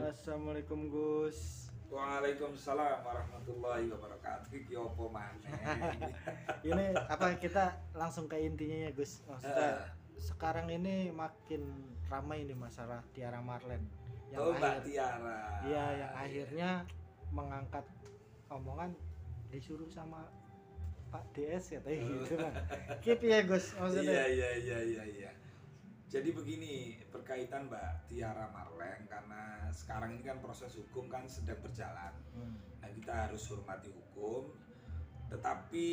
Assalamualaikum Gus. Waalaikumsalam warahmatullahi wabarakatuh. Iki opo maneh? Ini apa kita langsung ke intinya ya Gus? Maksudnya sekarang ini makin ramai ini masalah Tiara Marlen yang Mbak Tiara. Iya, yang akhirnya mengangkat omongan disuruh sama Pak DS katanya gitu kan. Gitu ya Gus maksudnya. Iya. Jadi begini, berkaitan Mbak Tiara Marlen, karena sekarang ini kan proses hukum kan sedang berjalan. Nah, kita harus hormati hukum. Tetapi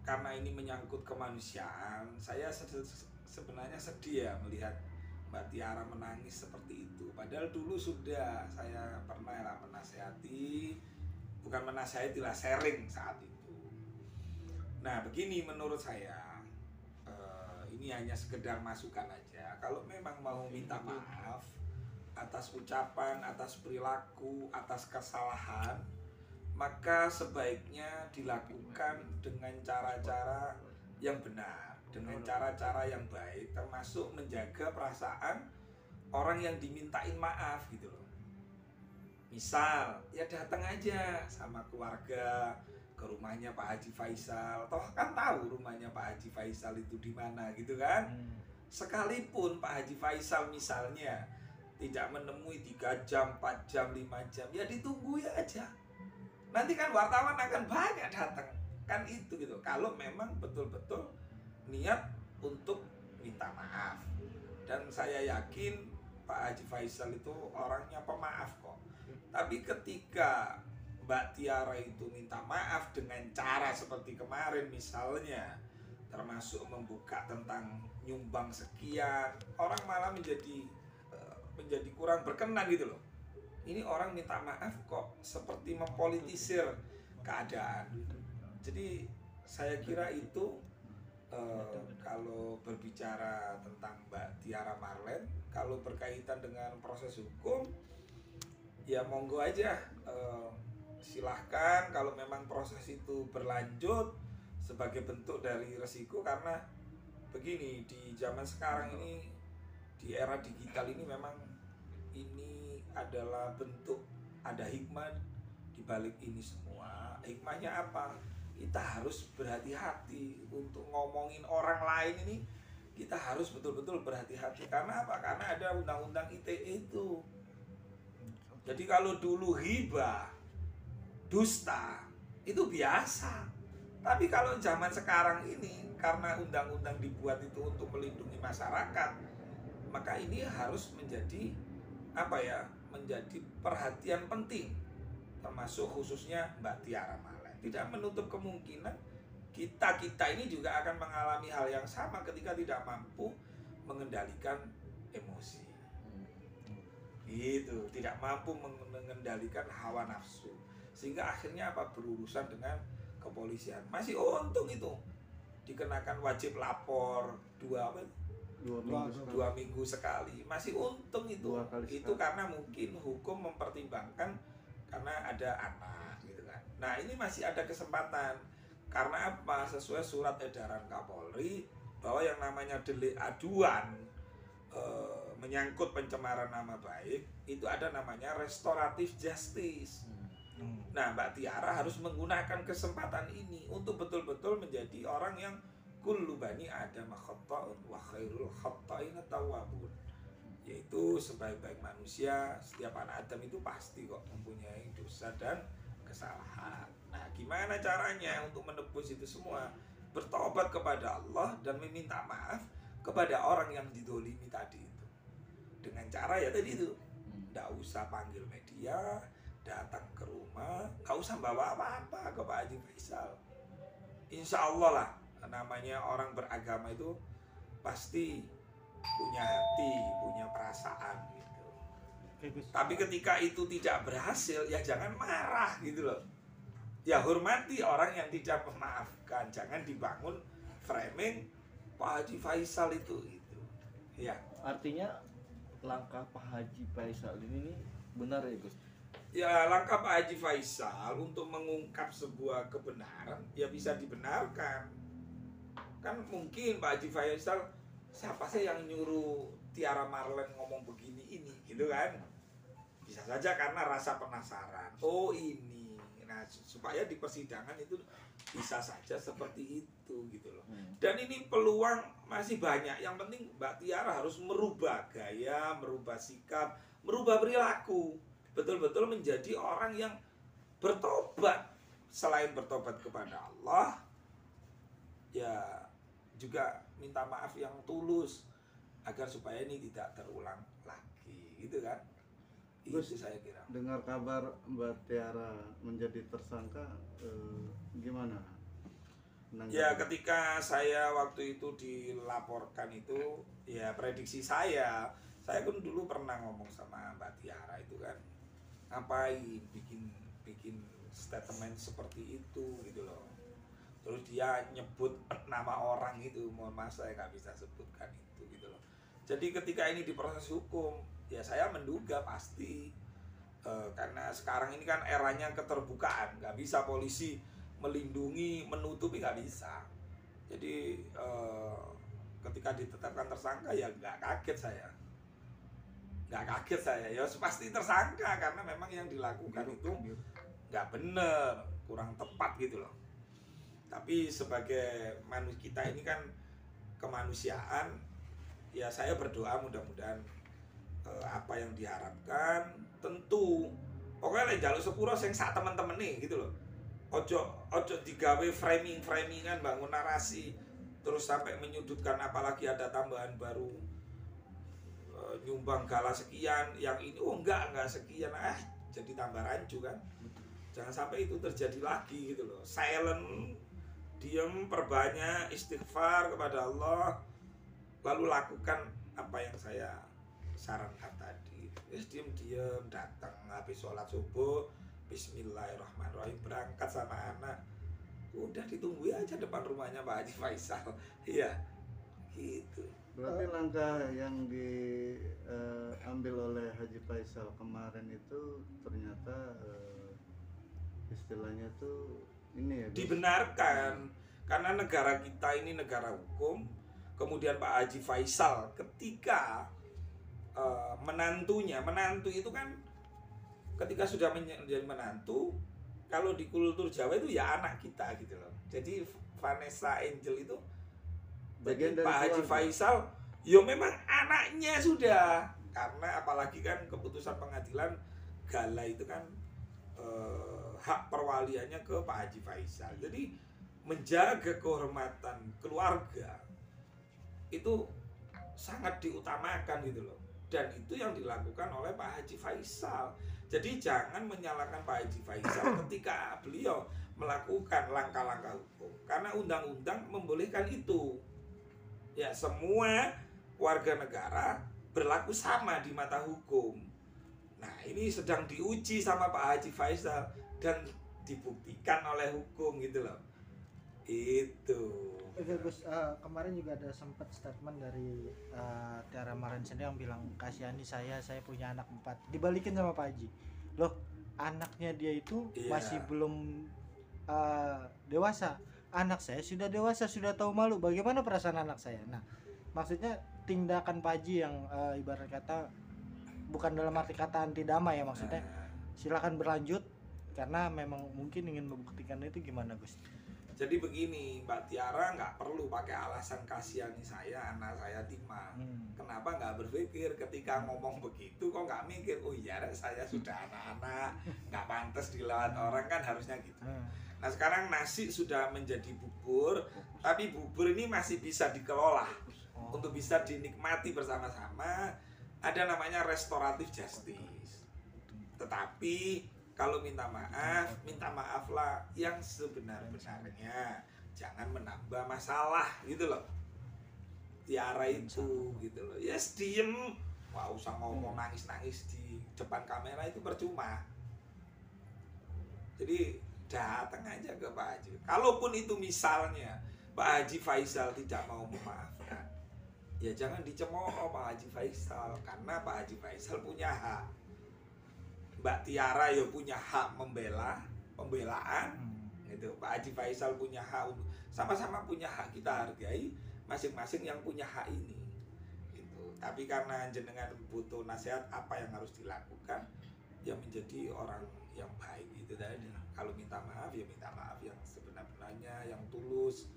karena ini menyangkut kemanusiaan, saya sebenarnya sedih ya melihat Mbak Tiara menangis seperti itu. Padahal dulu sudah saya pernah lah menasehati, bukan menasehati lah, sharing saat itu. Nah, begini menurut saya, ini hanya sekedar masukan aja. Kalau memang mau minta maaf atas ucapan, atas perilaku, atas kesalahan, maka sebaiknya dilakukan dengan cara-cara yang benar, dengan cara-cara yang baik, termasuk menjaga perasaan orang yang dimintain maaf gitu loh. Misal, ya datang aja sama keluarga ke rumahnya Pak Haji Faisal. Toh kan tahu rumahnya Pak Haji Faisal itu di mana gitu kan. Sekalipun Pak Haji Faisal misalnya tidak menemui 3 jam, 4 jam, 5 jam, ya ditunggu ya aja. Nanti kan wartawan akan banyak datang. Kan itu gitu. Kalau memang betul-betul niat untuk minta maaf. Dan saya yakin Pak Haji Faisal itu orangnya pemaaf kok. Tapi ketika Mbak Tiara itu minta maaf dengan cara seperti kemarin misalnya, termasuk membuka tentang nyumbang sekian, orang malah menjadi kurang berkenan gitu loh. Ini orang minta maaf kok seperti mempolitisir keadaan. Jadi saya kira itu kalau berbicara tentang Mbak Tiara Marlen, kalau berkaitan dengan proses hukum, ya monggo aja. Silahkan kalau memang proses itu berlanjut sebagai bentuk dari resiko, karena begini, di zaman sekarang ini, di era digital ini, memang ini adalah bentuk, ada hikmah di balik ini semua. Hikmahnya apa? Kita harus berhati-hati untuk ngomongin orang lain ini. Kita harus betul-betul berhati-hati. Karena apa? Karena ada undang-undang ITE itu. Jadi kalau dulu hibah, dusta, itu biasa. Tapi kalau zaman sekarang ini, karena undang-undang dibuat itu untuk melindungi masyarakat, maka ini harus menjadi menjadi perhatian penting, termasuk khususnya Mbak Tiara Marlen. Tidak menutup kemungkinan kita ini juga akan mengalami hal yang sama ketika tidak mampu mengendalikan emosi. Itu tidak mampu mengendalikan hawa nafsu, sehingga akhirnya berurusan dengan kepolisian. Masih untung itu dikenakan wajib lapor dua minggu sekali. Masih untung itu. Itu karena mungkin hukum mempertimbangkan karena ada anak gitu kan. Nah, ini masih ada kesempatan. Karena apa? Sesuai surat edaran Kapolri bahwa yang namanya delik aduan menyangkut pencemaran nama baik, itu ada namanya restoratif justice. Nah, Mbak Tiara harus menggunakan kesempatan ini untuk betul-betul menjadi orang yang kullu bani Adam khata'un wa khairul khata'ina tawwabun. Yaitu sebaik-baik manusia, setiap anak Adam itu pasti kok mempunyai dosa dan kesalahan. Nah, gimana caranya untuk menebus itu semua? Bertobat kepada Allah dan meminta maaf kepada orang yang didolimi tadi itu. Dengan cara ya tadi itu, nggak usah panggil media, datang ke rumah, nggak usah bawa apa-apa ke Pak Haji Faisal. Insya Allah lah, namanya orang beragama itu pasti punya hati, punya perasaan gitu. Tapi ketika itu tidak berhasil, ya jangan marah gitu loh. Ya hormati orang yang tidak memaafkan, jangan dibangun framing Pak Haji Faisal itu. Ya. Artinya langkah Pak Haji Faisal ini benar ya Gus? Ya, langkah Pak Haji Faisal untuk mengungkap sebuah kebenaran ya bisa dibenarkan. Kan mungkin Pak Haji Faisal, siapa sih yang nyuruh Tiara Marlen ngomong begini ini gitu kan. Bisa saja karena rasa penasaran. Oh ini, nah supaya di persidangan itu bisa saja seperti itu gitu loh. Dan ini peluang masih banyak. Yang penting Mbak Tiara harus merubah gaya, merubah sikap, merubah perilaku. Betul-betul menjadi orang yang bertobat. Selain bertobat kepada Allah, ya juga minta maaf yang tulus agar supaya ini tidak terulang lagi, gitu kan? Gus, Itu saya kira. dengar kabar Mbak Tiara menjadi tersangka, gimana? Ya ketika saya waktu itu dilaporkan itu, ya prediksi saya pun dulu pernah ngomong sama Mbak Tiara itu kan, ngapain bikin statement seperti itu gitu loh. Terus dia nyebut nama orang itu, mohon maaf saya nggak bisa sebutkan itu gitu loh. Jadi ketika ini diproses hukum, ya saya menduga pasti karena sekarang ini kan eranya keterbukaan, nggak bisa polisi melindungi, menutupi, nggak bisa. Jadi ketika ditetapkan tersangka ya nggak kaget saya, ya pasti tersangka karena memang yang dilakukan itu nggak bener, kurang tepat gitu loh. Tapi sebagai manusia kita ini kan kemanusiaan, ya saya berdoa mudah-mudahan apa yang diharapkan tentu pokoknya lek njaluk sepuro sing sak temen-temen nih gitu loh. Ojo digawe framingan bangun narasi terus sampai menyudutkan, apalagi ada tambahan baru nyumbang gala sekian, yang ini enggak sekian, jadi tambah rancu kan. Jangan sampai itu terjadi lagi gitu loh. Silent, diam, perbanyak istighfar kepada Allah, lalu lakukan apa yang saya sarankan tadi. Diam datang habis sholat subuh, bismillahirrahmanirrahim, berangkat sama anak, udah ditunggu aja depan rumahnya Pak Haji Faisal. Iya gitu. Berarti langkah yang diambil oleh Haji Faisal kemarin itu ternyata istilahnya tuh ini ya, dibenarkan karena negara kita ini negara hukum. Kemudian Pak Haji Faisal ketika menantu itu kan ketika sudah menjadi menantu, kalau di kultur Jawa itu ya anak kita gitu loh. Jadi Vanessa Angel itu bagi Pak Haji Faisal yo memang anaknya sudah, karena apalagi kan keputusan pengadilan gala itu kan hak perwaliannya ke Pak Haji Faisal. Jadi menjaga kehormatan keluarga itu sangat diutamakan gitu loh. Dan itu yang dilakukan oleh Pak Haji Faisal. Jadi jangan menyalahkan Pak Haji Faisal ketika beliau melakukan langkah-langkah hukum, karena undang-undang membolehkan itu. Ya, semua warga negara berlaku sama di mata hukum. Nah, ini sedang diuji sama Pak Haji Faisal dan dibuktikan oleh hukum gitu loh. Itu. Oke Gus, kemarin juga ada sempat statement dari Tiara Marlen sendiri yang bilang, kasihani saya punya anak 4. Dibalikin sama Pak Haji, loh anaknya dia itu masih belum dewasa, anak saya sudah dewasa, sudah tahu malu, bagaimana perasaan anak saya? Nah maksudnya tindakan Pak Haji yang ibarat kata bukan dalam arti kata anti damai ya, maksudnya silakan berlanjut karena memang mungkin ingin membuktikan itu. Gimana Gus? Jadi begini, Mbak Tiara nggak perlu pakai alasan kasihani saya, anak saya timah. Kenapa nggak berpikir ketika ngomong begitu kok nggak mikir, oh iya saya sudah anak-anak, nggak pantas dilawat orang, kan harusnya gitu. Nah sekarang nasi sudah menjadi bubur, tapi bubur ini masih bisa dikelola untuk bisa dinikmati bersama-sama. Ada namanya restoratif justice. Tetapi kalau minta maaflah yang sebenar-benarnya, jangan menambah masalah gitu loh. Tiara itu gitu loh. Yes, diem, nggak usah ngomong nangis-nangis di depan kamera, itu percuma. Jadi datang aja ke Pak Haji. Kalaupun itu misalnya Pak Haji Faisal tidak mau memaafkan, ya jangan dicemooh Pak Haji Faisal, karena Pak Haji Faisal punya hak. Mbak Tiara ya punya hak pembelaan gitu. Pak Haji Faisal punya hak, sama-sama punya hak, kita hargai masing-masing yang punya hak ini gitu. Tapi karena jenengan butuh nasihat apa yang harus dilakukan, yang menjadi orang yang baik itu tadi. Kalau minta maaf ya minta maaf yang sebenar-benarnya, yang tulus,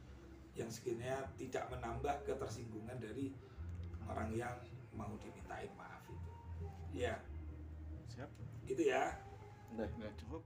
yang sekiranya tidak menambah ketersinggungan dari orang yang mau dimintain maaf itu. Ya, Siap. gitu ya. Udah. Udah cukup.